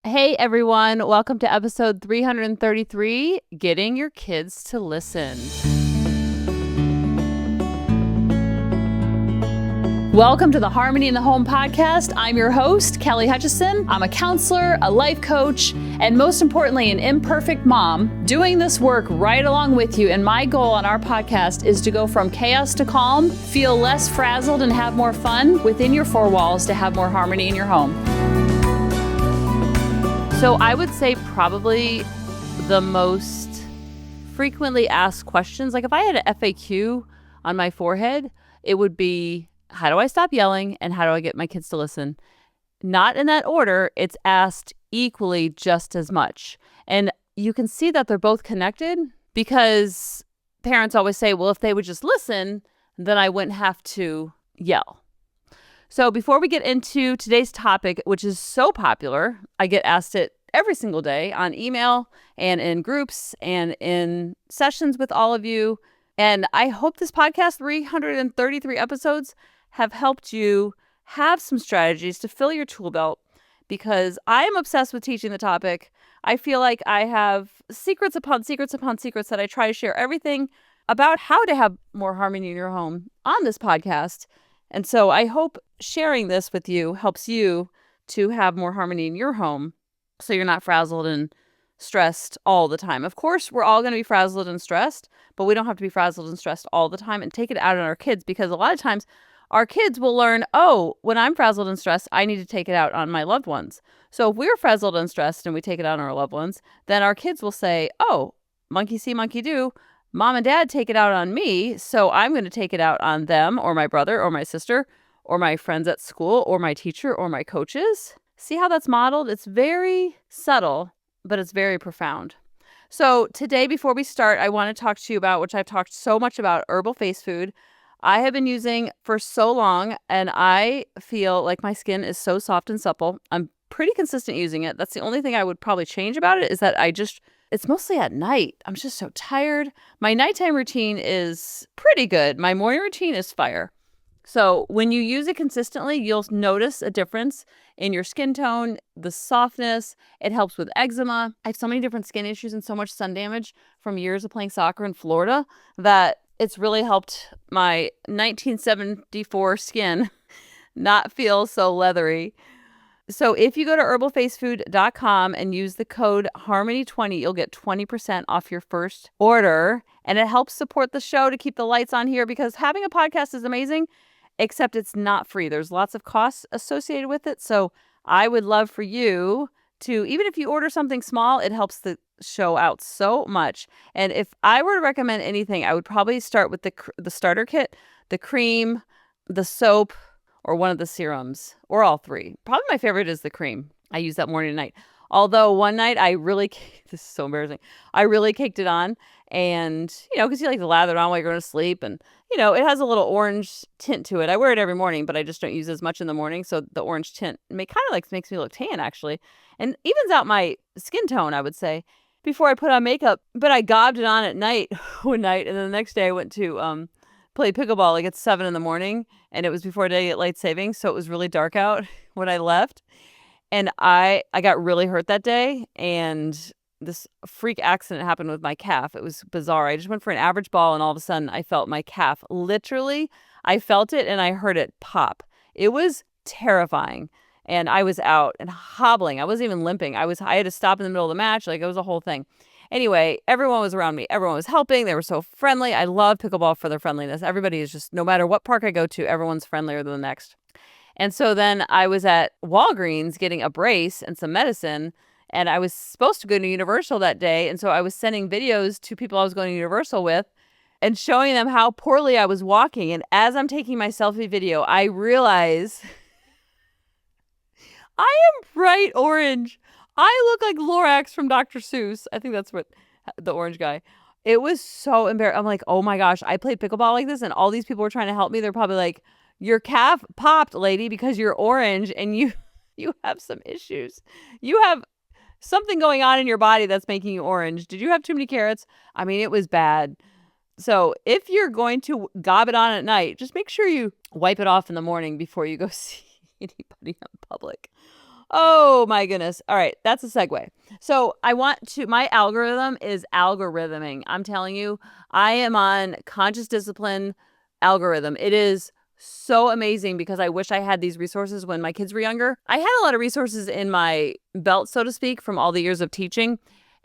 Hey everyone, welcome to episode 333, Getting Your Kids to Listen. Welcome to the Harmony in the Home podcast. I'm your host, Kelly Hutchison. I'm a counselor, a life coach, and most importantly, an imperfect mom doing this work right along with you. And my goal on our podcast is to go from chaos to calm, feel less frazzled, and have more fun within your four walls to have more harmony in your home. So I would say probably the most frequently asked questions, like if I had an FAQ on my forehead, it would be, how do I stop yelling and how do I get my kids to listen? Not in that order. It's asked equally just as much. And you can see that they're both connected because parents always say, well, if they would just listen, then I wouldn't have to yell. So before we get into today's topic, which is so popular, I get asked it every single day on email and in groups and in sessions with all of you. And I hope this podcast, 333 episodes, have helped you have some strategies to fill your tool belt because I am obsessed with teaching the topic. I feel like I have secrets upon secrets upon secrets that I try to share everything about how to have more harmony in your home on this podcast. And so I hope sharing this with you helps you to have more harmony in your home so you're not frazzled and stressed all the time. Of course, we're all going to be frazzled and stressed, but we don't have to be frazzled and stressed all the time and take it out on our kids because a lot of times our kids will learn, oh, when I'm frazzled and stressed, I need to take it out on my loved ones. So if we're frazzled and stressed and we take it out on our loved ones, then our kids will say, oh, monkey see, monkey do. Mom and dad take it out on me, so I'm going to take it out on them or my brother or my sister or my friends at school or my teacher or my coaches. See how that's modeled? It's very subtle, but it's very profound. So today, before we start, I want to talk to you about, which I've talked so much about, herbal face food. I have been using for so long, and I feel like my skin is so soft and supple. I'm pretty consistent using it. That's the only thing I would probably change about it is that it's mostly at night. I'm just so tired. My nighttime routine is pretty good. My morning routine is fire. So when you use it consistently, you'll notice a difference in your skin tone, the softness. It helps with eczema. I have so many different skin issues and so much sun damage from years of playing soccer in Florida that it's really helped my 1974 skin not feel so leathery. So if you go to herbalfacefood.com and use the code HARMONY20, you'll get 20% off your first order. And it helps support the show to keep the lights on here because having a podcast is amazing, except it's not free. There's lots of costs associated with it. So I would love for you to, even if you order something small, it helps the show out so much. And if I were to recommend anything, I would probably start with the starter kit, the cream, the soap, or one of the serums, or all three. Probably my favorite is the cream. I use that morning and night. Although one night this is so embarrassing. I really caked it on and, because you like to lather it on while you're going to sleep. And, it has a little orange tint to it. I wear it every morning, but I just don't use as much in the morning. So the orange tint makes me look tan actually. And evens out my skin tone, I would say, before I put on makeup. But I gobbed it on at night one night. And then the next day I went to, play pickleball like at 7 a.m. and it was before daylight savings, so it was really dark out when I left, and I got really hurt that day, and this freak accident happened with my calf. It was bizarre. I just went for an average ball, and all of a sudden I felt my calf. Literally, I felt it and I heard it pop. It was terrifying, and I was out and hobbling. I wasn't even limping. I had to stop in the middle of the match. Like, it was a whole thing. Anyway, everyone was around me. Everyone was helping. They were so friendly. I love pickleball for their friendliness. Everybody is just, no matter what park I go to, everyone's friendlier than the next. And so then I was at Walgreens getting a brace and some medicine, and I was supposed to go to Universal that day. And so I was sending videos to people I was going to Universal with and showing them how poorly I was walking. And as I'm taking my selfie video, I realize I am bright orange. I look like Lorax from Dr. Seuss. I think that's what the orange guy. It was so embarrassing. I'm like, oh my gosh, I played pickleball like this and all these people were trying to help me. They're probably like, your calf popped, lady, because you're orange and you have some issues. You have something going on in your body that's making you orange. Did you have too many carrots? I mean, it was bad. So if you're going to gob it on at night, just make sure you wipe it off in the morning before you go see anybody in public. Oh my goodness. All right. That's a segue. So my algorithm is algorithming. I'm telling you, I am on conscious discipline algorithm. It is so amazing because I wish I had these resources when my kids were younger. I had a lot of resources in my belt, so to speak, from all the years of teaching.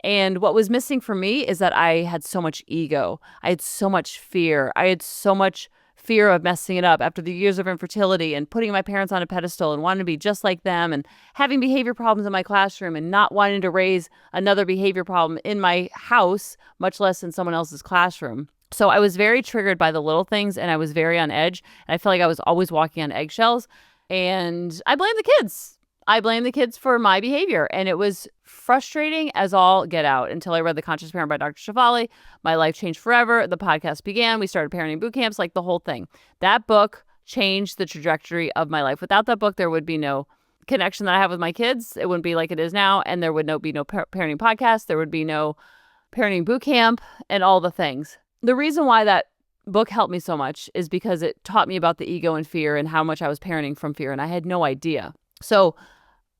And what was missing for me is that I had so much ego. I had so much fear. I had so much fear of messing it up after the years of infertility and putting my parents on a pedestal and wanting to be just like them and having behavior problems in my classroom and not wanting to raise another behavior problem in my house, much less in someone else's classroom. So I was very triggered by the little things and I was very on edge. And I felt like I was always walking on eggshells. And I blame the kids. I blame the kids for my behavior. And it was frustrating as all get out until I read The Conscious Parent by Dr. Shefali. My life changed forever. The podcast began. We started parenting boot camps, like the whole thing. That book changed the trajectory of my life. Without that book, there would be no connection that I have with my kids. It wouldn't be like it is now. And there would be no parenting podcast. There would be no parenting boot camp and all the things. The reason why that book helped me so much is because it taught me about the ego and fear and how much I was parenting from fear. And I had no idea. So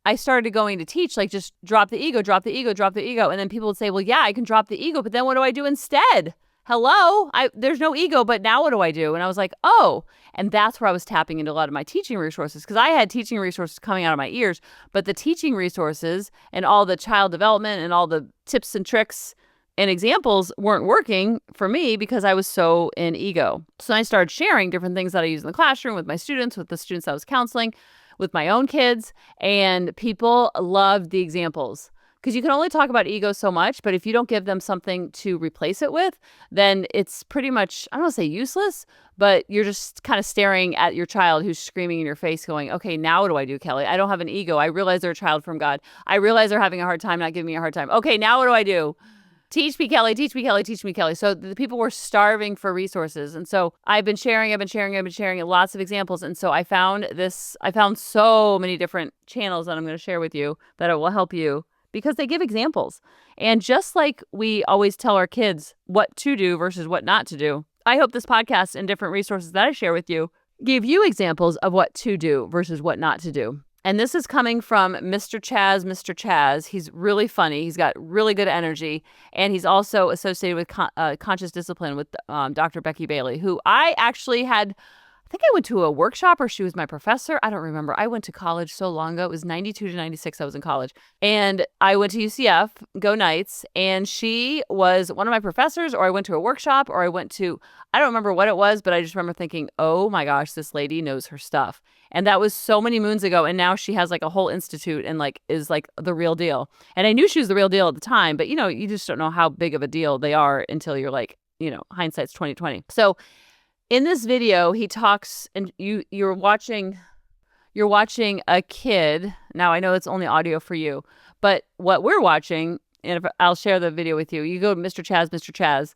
I started going to teach, like, just drop the ego, drop the ego, drop the ego. And then people would say, well, yeah, I can drop the ego, but then what do I do instead? Hello, there's no ego, but now what do I do? And I was like, oh, and that's where I was tapping into a lot of my teaching resources because I had teaching resources coming out of my ears, but the teaching resources and all the child development and all the tips and tricks and examples weren't working for me because I was so in ego. So I started sharing different things that I use in the classroom with my students, with the students I was counseling, with my own kids, and people loved the examples. Because you can only talk about ego so much, but if you don't give them something to replace it with, then it's pretty much, I don't want to say useless, but you're just kind of staring at your child who's screaming in your face going, okay, now what do I do, Kelly? I don't have an ego. I realize they're a child from God. I realize they're having a hard time, not giving me a hard time. Okay, now what do I do? Teach me, Kelly, teach me, Kelly, teach me, Kelly. So the people were starving for resources. And so I've been sharing lots of examples. And so I found so many different channels that I'm going to share with you that it will help you because they give examples. And just like we always tell our kids what to do versus what not to do, I hope this podcast and different resources that I share with you give you examples of what to do versus what not to do. And this is coming from Mr. Chaz. He's really funny. He's got really good energy. And he's also associated with conscious discipline with Dr. Becky Bailey, who I actually I think I went to a workshop or she was my professor. I don't remember. I went to college so long ago. It was 92 to 96. I was in college. And I went to UCF, Go Knights, and she was one of my professors, or I went to a workshop, or I don't remember what it was, but I just remember thinking, oh my gosh, this lady knows her stuff. And that was so many moons ago. And now she has like a whole institute and like is like the real deal. And I knew she was the real deal at the time, but you just don't know how big of a deal they are until you're like, hindsight's 2020. So in this video, he talks, and you're watching a kid. Now I know it's only audio for you, but what we're watching, and I'll share the video with you. You go to Mr. Chaz, Chazz,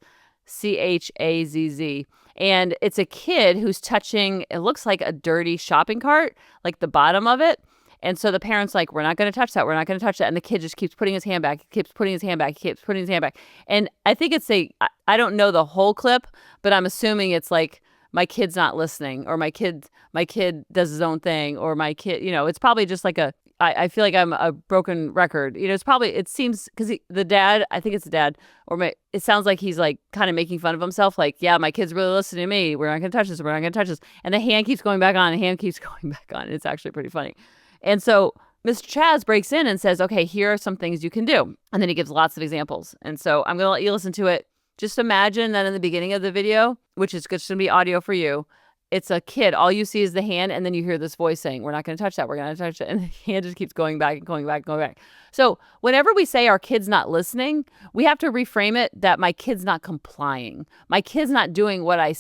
and it's a kid who's touching, it looks like a dirty shopping cart, like the bottom of it. And so the parent's like, we're not going to touch that. We're not going to touch that. And the kid just keeps putting his hand back, And I think I don't know the whole clip, but I'm assuming it's like, my kid's not listening, or my kid does his own thing, or my kid, it's probably just like I feel like I'm a broken record. It seems, because the dad, I think it's the dad, it sounds like he's like kind of making fun of himself. Like, yeah, my kid's really listening to me. We're not going to touch this. We're not going to touch this. And the hand keeps going back on. It's actually pretty funny. And so Mr. Chaz breaks in and says, okay, here are some things you can do. And then he gives lots of examples. And so I'm going to let you listen to it. Just imagine that in the beginning of the video, which is just going to be audio for you, it's a kid. All you see is the hand, and then you hear this voice saying, we're not going to touch that. We're going to touch it. And the hand just keeps going back and going back and going back. So whenever we say our kid's not listening, we have to reframe it that my kid's not complying. My kid's not doing what I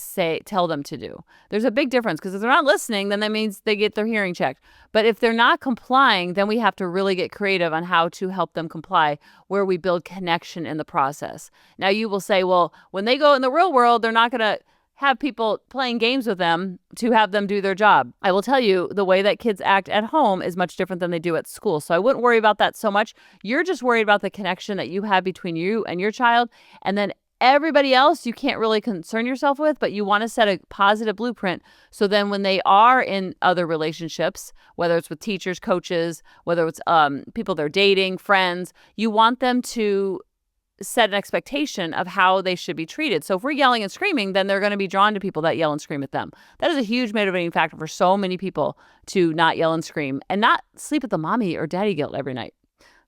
tell them to do. There's a big difference, because if they're not listening, then that means they get their hearing checked. But if they're not complying, then we have to really get creative on how to help them comply, where we build connection in the process. Now you will say, well, when they go in the real world, they're not going to have people playing games with them to have them do their job. I will tell you, the way that kids act at home is much different than they do at school. So I wouldn't worry about that so much. You're just worried about the connection that you have between you and your child. And then Everybody else you can't really concern yourself with, but you want to set a positive blueprint. So then when they are in other relationships, whether it's with teachers, coaches, whether it's people they're dating, friends, you want them to set an expectation of how they should be treated. So if we're yelling and screaming, then they're going to be drawn to people that yell and scream at them. That is a huge motivating factor for so many people to not yell and scream and not sleep with the mommy or daddy guilt every night.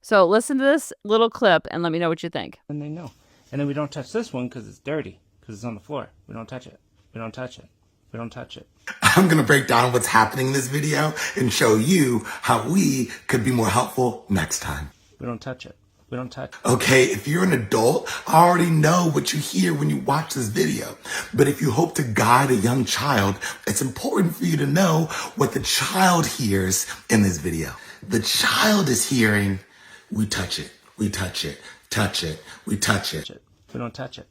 So listen to this little clip and let me know what you think. And they know. And then we don't touch this one because it's dirty, because it's on the floor. We don't touch it. We don't touch it. We don't touch it. I'm going to break down what's happening in this video and show you how we could be more helpful next time. We don't touch it. We don't touch it. Okay, if you're an adult, I already know what you hear when you watch this video. But if you hope to guide a young child, it's important for you to know what the child hears in this video. The child is hearing, we touch it, we touch it, touch it, we touch it. We don't touch it.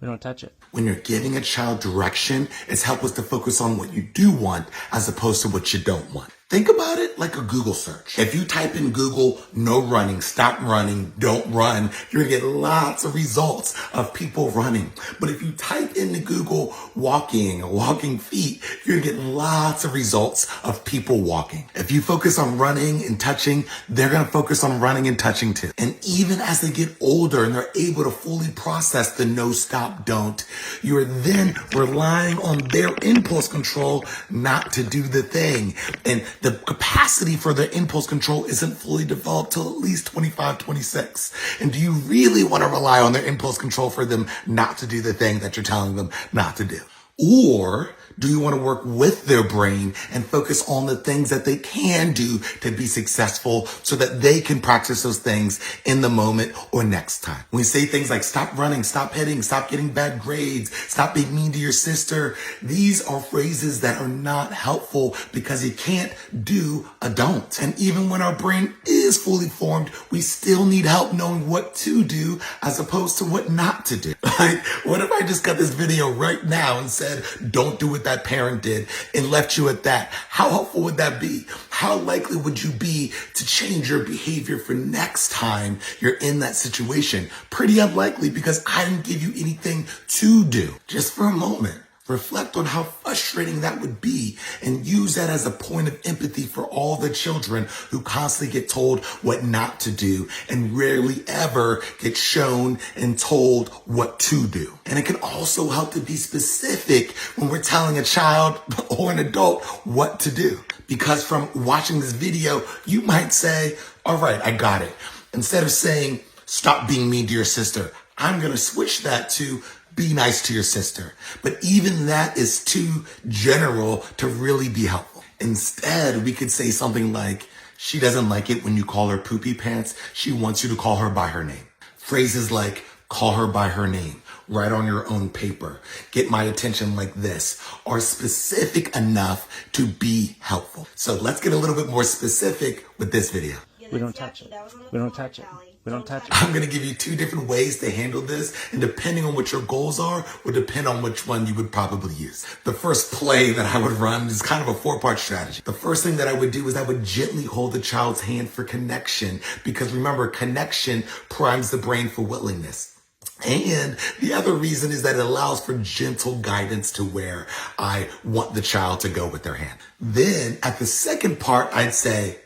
We don't touch it. When you're giving a child direction, it's helpful to focus on what you do want as opposed to what you don't want. Think about it like a Google search. If you type in Google, no running, stop running, don't run, you're gonna get lots of results of people running. But if you type into Google walking or walking feet, you're gonna get lots of results of people walking. If you focus on running and touching, they're gonna focus on running and touching too. And even as they get older and they're able to fully process the no, stop, don't, you're then relying on their impulse control not to do the thing. And the capacity for their impulse control isn't fully developed till at least 25, 26. And do you really want to rely on their impulse control for them not to do the thing that you're telling them not to do? Or do you want to work with their brain and focus on the things that they can do to be successful so that they can practice those things in the moment or next time? When we say things like stop running, stop hitting, stop getting bad grades, stop being mean to your sister, these are phrases that are not helpful because you can't do a don't. And even when our brain is fully formed, we still need help knowing what to do as opposed to what not to do. Like, what if I just got this video right now and said, don't do what that parent did and left you at that? How helpful would that be? How likely would you be to change your behavior for next time you're in that situation? Pretty unlikely because I didn't give you anything to do. Just for a moment, reflect on how frustrating that would be and use that as a point of empathy for all the children who constantly get told what not to do and rarely ever get shown and told what to do. And it can also help to be specific when we're telling a child or an adult what to do. Because from watching this video, you might say, all right, I got it. Instead of saying, stop being mean to your sister, I'm going to switch that to be nice to your sister. But even that is too general to really be helpful. Instead, we could say something like, she doesn't like it when you call her poopy pants. She wants you to call her by her name. Phrases like, call her by her name, write on your own paper, get my attention like this, are specific enough to be helpful. So let's get a little bit more specific with this video. We don't touch it. We don't touch it. We don't touch it. I'm going to give you 2 different ways to handle this, and depending on what your goals are, will depend on which one you would probably use. The first play that I would run is kind of a 4-part strategy. The first thing that I would do is I would gently hold the child's hand for connection, because remember, connection primes the brain for willingness. And the other reason is that it allows for gentle guidance to where I want the child to go with their hand. Then at the second part, I'd say,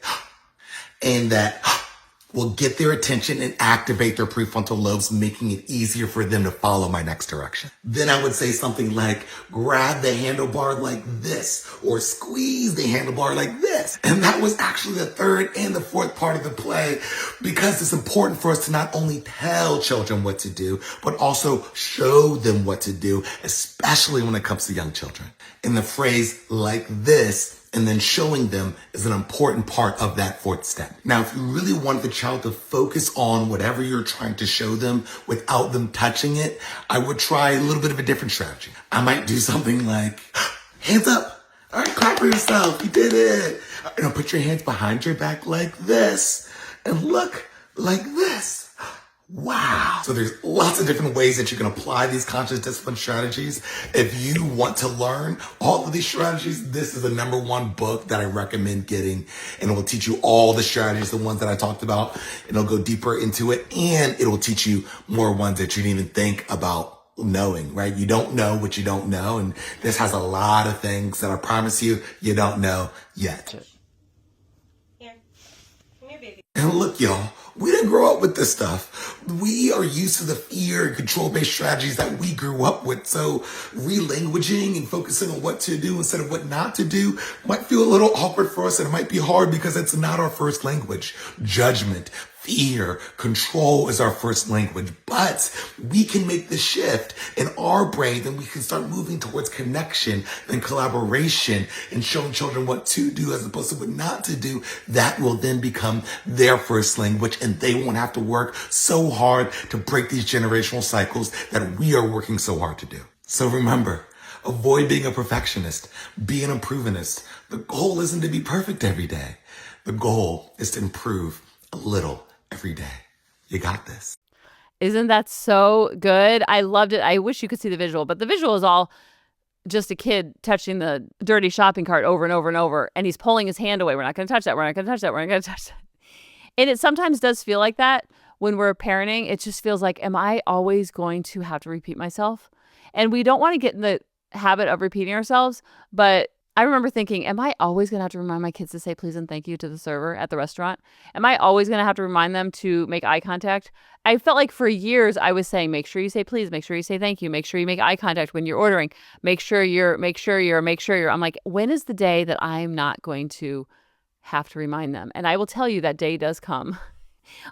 and that will get their attention and activate their prefrontal lobes, making it easier for them to follow my next direction. Then I would say something like, grab the handlebar like this, or squeeze the handlebar like this. And that was actually the third and the fourth part of the play, because it's important for us to not only tell children what to do, but also show them what to do, especially when it comes to young children. And the phrase like this and then showing them is an important part of that fourth step. Now, if you really want the child to focus on whatever you're trying to show them without them touching it, I would try a little bit of a different strategy. I might do something like, hands up. All right, clap for yourself. You did it. You know, put your hands behind your back like this and look like this. Wow. So there's lots of different ways that you can apply these conscious discipline strategies. If you want to learn all of these strategies, this is the number one book that I recommend getting. And it will teach you all the strategies, the ones that I talked about. And it'll go deeper into it. And it will teach you more ones that you didn't even think about knowing, right? You don't know what you don't know. And this has a lot of things that I promise you don't know yet. Here. Come here, baby. And look, y'all, we didn't grow up with this stuff. We are used to the fear and control-based strategies that we grew up with. So relanguaging and focusing on what to do instead of what not to do might feel a little awkward for us, and it might be hard because it's not our first language. Judgment, fear, control is our first language, but we can make the shift in our brain, and we can start moving towards connection and collaboration and showing children what to do as opposed to what not to do. That will then become their first language, and they won't have to work so hard to break these generational cycles that we are working so hard to do. So remember, avoid being a perfectionist, be an improvementist. The goal isn't to be perfect every day. The goal is to improve a little every day. You got this. Isn't that so good? I loved it. I wish you could see the visual, but the visual is all just a kid touching the dirty shopping cart over and over and over, and he's pulling his hand away. We're not going to touch that. We're not going to touch that. We're not going to touch that. And it sometimes does feel like that when we're parenting. It just feels like, am I always going to have to repeat myself? And we don't want to get in the habit of repeating ourselves, but I remember thinking, am I always going to have to remind my kids to say please and thank you to the server at the restaurant? Am I always going to have to remind them to make eye contact? I felt like for years I was saying, make sure you say please, make sure you say thank you, make sure you make eye contact when you're ordering, make sure you're. I'm like, when is the day that I'm not going to have to remind them? And I will tell you that day does come.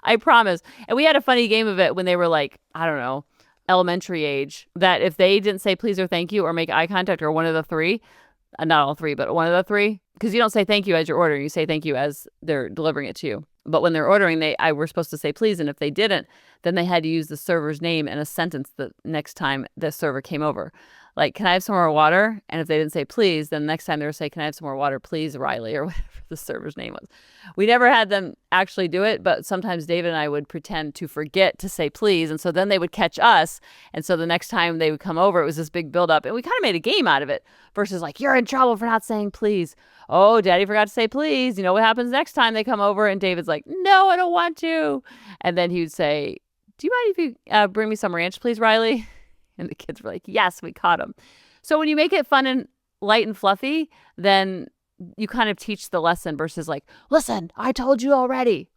I promise. And we had a funny game of it when they were like, I don't know, elementary age, that if they didn't say please or thank you or make eye contact or one of the three, not all three, but one of the three, because you don't say thank you as you're ordering, you say thank you as they're delivering it to you. But when they're ordering, I were supposed to say please, and if they didn't, then they had to use the server's name in a sentence the next time the server came over. Like, can I have some more water? And if they didn't say please, then next time they would say, can I have some more water, please, Riley, or whatever the server's name was. We never had them actually do it, but sometimes David and I would pretend to forget to say please, and so then they would catch us, and so the next time they would come over, it was this big buildup, and we kind of made a game out of it, versus like, you're in trouble for not saying please. Oh, Daddy forgot to say please. You know what happens next time they come over? And David's like, no, I don't want to. And then he would say, do you mind if you bring me some ranch, please, Riley? And the kids were like, yes, we caught him. So when you make it fun and light and fluffy, then you kind of teach the lesson versus like, listen, I told you already.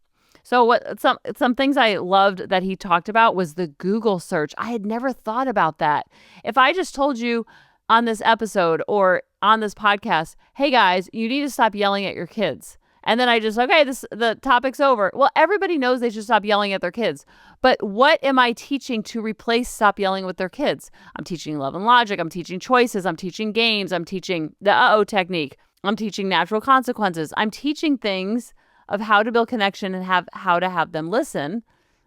So what some things I loved that he talked about was the Google search. I had never thought about that. If I just told you on this episode or on this podcast, hey guys, you need to stop yelling at your kids. And then I just, okay, the topic's over. Well, everybody knows they should stop yelling at their kids. But what am I teaching to replace stop yelling with their kids? I'm teaching love and logic. I'm teaching choices. I'm teaching games. I'm teaching the uh-oh technique. I'm teaching natural consequences. I'm teaching things of how to build connection and how to have them listen.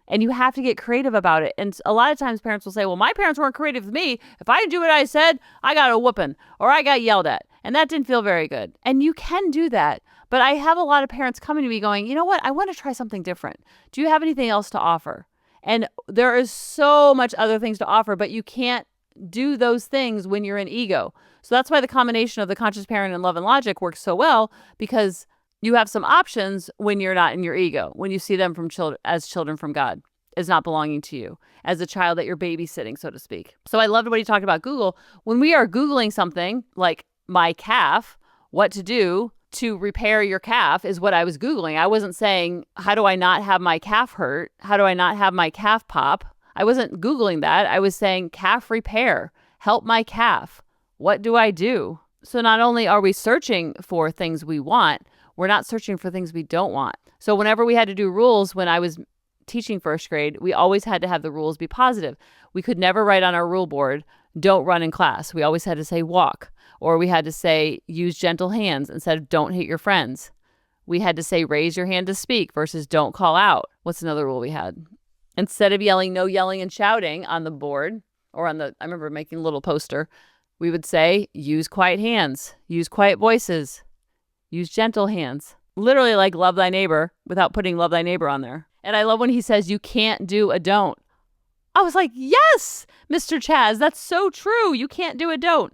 And you have to get creative about it. And a lot of times parents will say, well, my parents weren't creative with me. If I didn't do what I said, I got a whooping or I got yelled at. And that didn't feel very good. And you can do that. But I have a lot of parents coming to me going, you know what? I want to try something different. Do you have anything else to offer? And there is so much other things to offer, but you can't do those things when you're in ego. So that's why the combination of the conscious parent and love and logic works so well, because you have some options when you're not in your ego, when you see them as children from God, as not belonging to you, as a child that you're babysitting, so to speak. So I loved what he talked about Google. When we are Googling something like my calf, what to do to repair your calf is what I was Googling. I wasn't saying, how do I not have my calf hurt? How do I not have my calf pop? I wasn't Googling that. I was saying calf repair, help my calf. What do I do? So not only are we searching for things we want, we're not searching for things we don't want. So whenever we had to do rules when I was teaching first grade, we always had to have the rules be positive. We could never write on our rule board, don't run in class. We always had to say walk. Or we had to say, use gentle hands instead of don't hit your friends. We had to say, raise your hand to speak versus don't call out. What's another rule we had? Instead of yelling, no yelling and shouting on the board or I remember making a little poster, we would say, use quiet hands, use quiet voices, use gentle hands. Literally like love thy neighbor without putting love thy neighbor on there. And I love when he says, you can't do a don't. I was like, yes, Mr. Chaz, that's so true. You can't do a don't.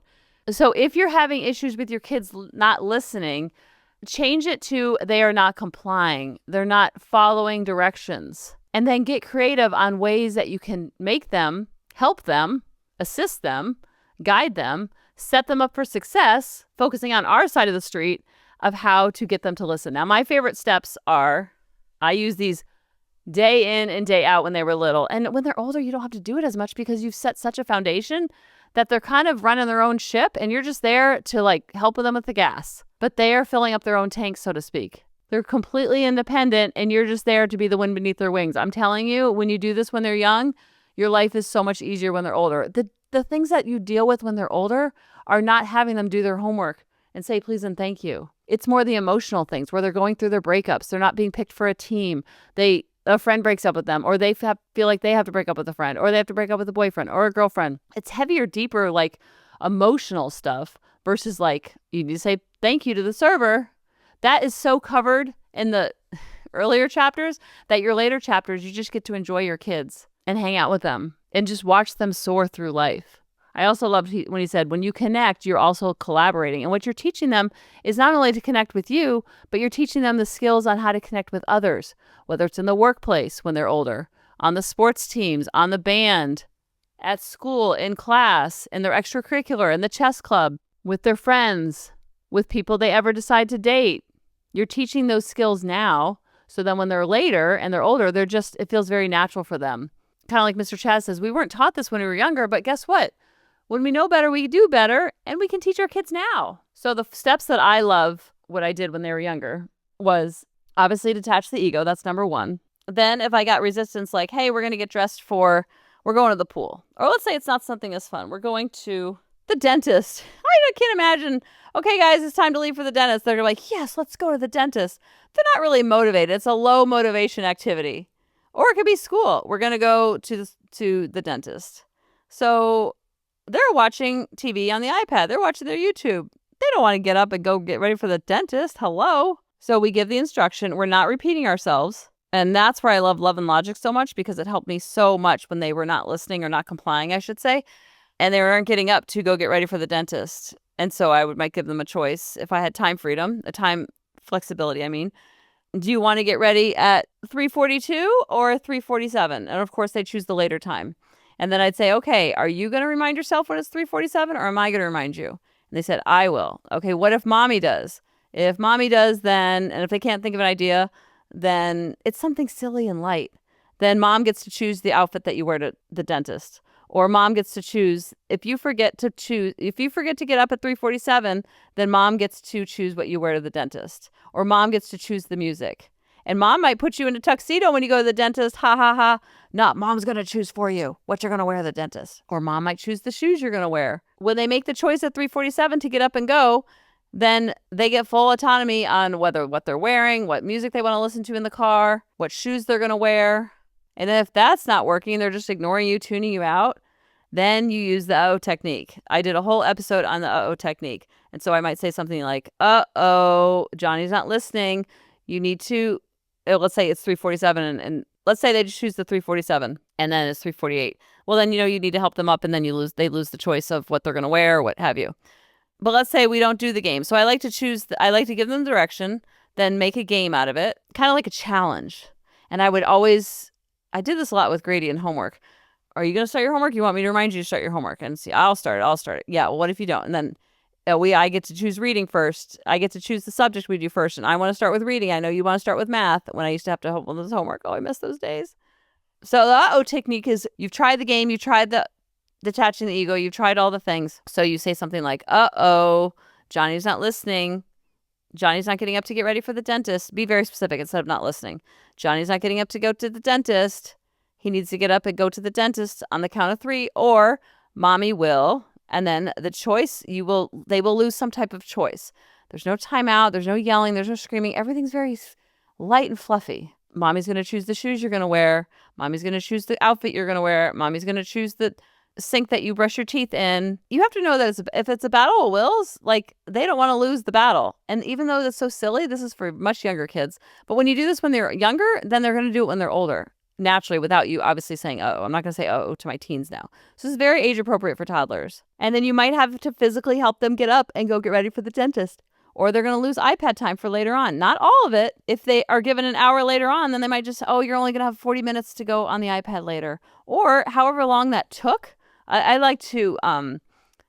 So if you're having issues with your kids not listening, change it to they are not complying. They're not following directions. And then get creative on ways that you can make them, help them, assist them, guide them, set them up for success, focusing on our side of the street of how to get them to listen. Now, my favorite steps are, I use these day in and day out when they were little. And when they're older, you don't have to do it as much because you've set such a foundation that they're kind of running their own ship and you're just there to like help them with the gas. But they are filling up their own tank, so to speak. They're completely independent and you're just there to be the wind beneath their wings. I'm telling you, when you do this when they're young, your life is so much easier when they're older. The things that you deal with when they're older are not having them do their homework and say please and thank you. It's more the emotional things where they're going through their breakups. They're not being picked for a team. A friend breaks up with them, or they feel like they have to break up with a friend, or they have to break up with a boyfriend or a girlfriend. It's heavier, deeper, like emotional stuff versus like you need to say thank you to the server. That is so covered in the earlier chapters that your later chapters, you just get to enjoy your kids and hang out with them and just watch them soar through life. I also loved when he said, when you connect, you're also collaborating. And what you're teaching them is not only to connect with you, but you're teaching them the skills on how to connect with others, whether it's in the workplace when they're older, on the sports teams, on the band, at school, in class, in their extracurricular, in the chess club, with their friends, with people they ever decide to date. You're teaching those skills now, so then when they're later and they're older, it feels very natural for them. Kind of like Mr. Chaz says, we weren't taught this when we were younger, but guess what? When we know better, we do better, and we can teach our kids now. So the steps that I love, what I did when they were younger, was obviously detach the ego. That's number one. Then if I got resistance like, hey, we're going to get dressed we're going to the pool. Or let's say it's not something as fun. We're going to the dentist. I can't imagine, okay, guys, it's time to leave for the dentist. They're like, yes, let's go to the dentist. They're not really motivated. It's a low motivation activity. Or it could be school. We're going to go to the dentist. So they're watching TV on the iPad. They're watching their YouTube. They don't want to get up and go get ready for the dentist. Hello. So we give the instruction. We're not repeating ourselves. And that's where I love Love and Logic so much because it helped me so much when they were not listening or not complying, I should say. And they weren't getting up to go get ready for the dentist. And so I might give them a choice if I had time freedom, a time flexibility, I mean. Do you want to get ready at 3:42 or 3:47? And of course, they choose the later time. And then I'd say, okay, are you going to remind yourself when it's 3:47 or am I going to remind you? And they said, I will. Okay, what if mommy does? If mommy does, then, and if they can't think of an idea, then it's something silly and light. Then mom gets to choose the outfit that you wear to the dentist. Or mom gets to choose, if you forget to get up at 3:47, then mom gets to choose what you wear to the dentist. Or mom gets to choose the music. And mom might put you in a tuxedo when you go to the dentist. Ha, ha, ha. No, mom's going to choose for you what you're going to wear to the dentist. Or mom might choose the shoes you're going to wear. When they make the choice at 3:47 to get up and go, then they get full autonomy on what they're wearing, what music they want to listen to in the car, what shoes they're going to wear. And if that's not working, they're just ignoring you, tuning you out, then you use the uh-oh technique. I did a whole episode on the uh-oh technique. And so I might say something like, uh-oh, Johnny's not listening. You need to, let's say it's 3:47 and let's say they just choose the 3:47 and then it's 3:48. Well, then, you need to help them up and then they lose the choice of what they're going to wear or what have you. But let's say we don't do the game. So I like to give them direction, then make a game out of it, kind of like a challenge. And I did this a lot with Grady in homework. Are you going to start your homework? You want me to remind you to start your homework? And see, I'll start it. Yeah, well, what if you don't? And then I get to choose reading first. I get to choose the subject we do first. And I want to start with reading. I know you want to start with math when I used to have to help with this homework. Oh, I miss those days. So the uh-oh technique is you've tried the game. You've tried the detaching the ego. You've tried all the things. So you say something like, uh-oh, Johnny's not listening. Johnny's not getting up to get ready for the dentist. Be very specific instead of not listening. Johnny's not getting up to go to the dentist. He needs to get up and go to the dentist on the count of 3, or mommy will. And then the choice, they will lose some type of choice. There's no timeout. There's no yelling. There's no screaming. Everything's very light and fluffy. Mommy's going to choose the shoes you're going to wear. Mommy's going to choose the outfit you're going to wear. Mommy's going to choose the sink that you brush your teeth in, you have to know that if it's a battle of wills, like they don't want to lose the battle. And even though that's so silly, this is for much younger kids. But when you do this when they're younger, then they're going to do it when they're older, naturally, without you obviously saying, oh, I'm not going to say, oh, to my teens now. So this is very age appropriate for toddlers. And then you might have to physically help them get up and go get ready for the dentist. Or they're going to lose iPad time for later on. Not all of it. If they are given an hour later on, then they might just, oh, you're only going to have 40 minutes to go on the iPad later. Or however long that took. I like to,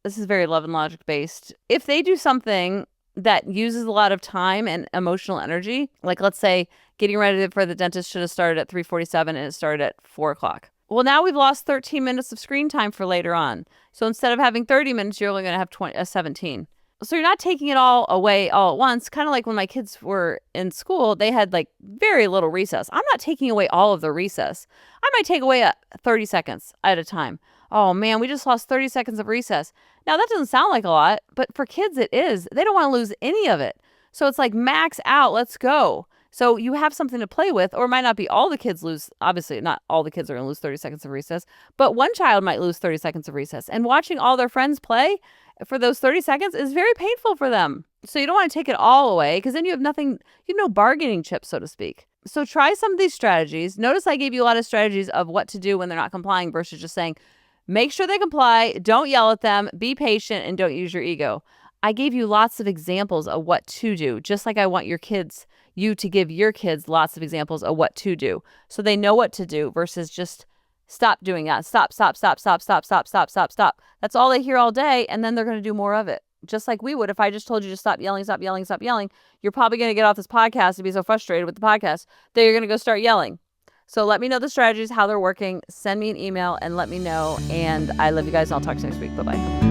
this is very love and logic based. If they do something that uses a lot of time and emotional energy, like let's say getting ready for the dentist should have started at 3:47 and it started at 4 o'clock. Well, now we've lost 13 minutes of screen time for later on. So instead of having 30 minutes, you're only going to have 17. So you're not taking it all away all at once. Kind of like when my kids were in school, they had like very little recess. I'm not taking away all of the recess. I might take away 30 seconds at a time. Oh man, we just lost 30 seconds of recess. Now that doesn't sound like a lot, but for kids it is. They don't want to lose any of it. So it's like max out, let's go. So you have something to play with, or it might not be all the kids lose. Obviously, not all the kids are going to lose 30 seconds of recess, but one child might lose 30 seconds of recess. And watching all their friends play for those 30 seconds is very painful for them. So you don't want to take it all away because then you have nothing, you have no bargaining chip, so to speak. So try some of these strategies. Notice I gave you a lot of strategies of what to do when they're not complying versus just saying, make sure they comply, don't yell at them, be patient, and don't use your ego. I gave you lots of examples of what to do, just like I want you to give your kids lots of examples of what to do so they know what to do versus just stop doing that. Stop. That's all they hear all day, and then they're going to do more of it. Just like we would if I just told you to stop yelling. You're probably going to get off this podcast and be so frustrated with the podcast that you're going to go start yelling. So let me know the strategies, how they're working. Send me an email and let me know. And I love you guys. I'll talk to you next week. Bye-bye.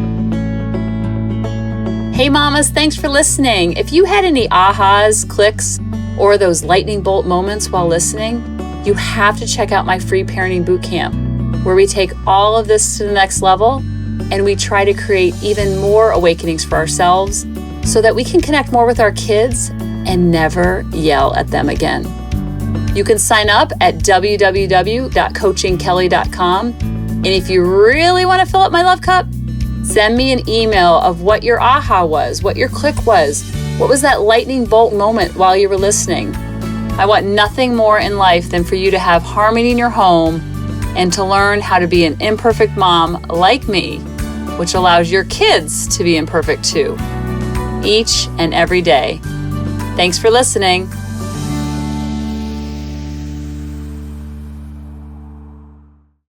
Hey, mamas, thanks for listening. If you had any ahas, clicks, or those lightning bolt moments while listening, you have to check out my free parenting bootcamp, where we take all of this to the next level and we try to create even more awakenings for ourselves so that we can connect more with our kids and never yell at them again. You can sign up at www.coachingkelly.com. And if you really want to fill up my love cup, send me an email of what your aha was, what your click was, what was that lightning bolt moment while you were listening. I want nothing more in life than for you to have harmony in your home and to learn how to be an imperfect mom like me, which allows your kids to be imperfect too, each and every day. Thanks for listening.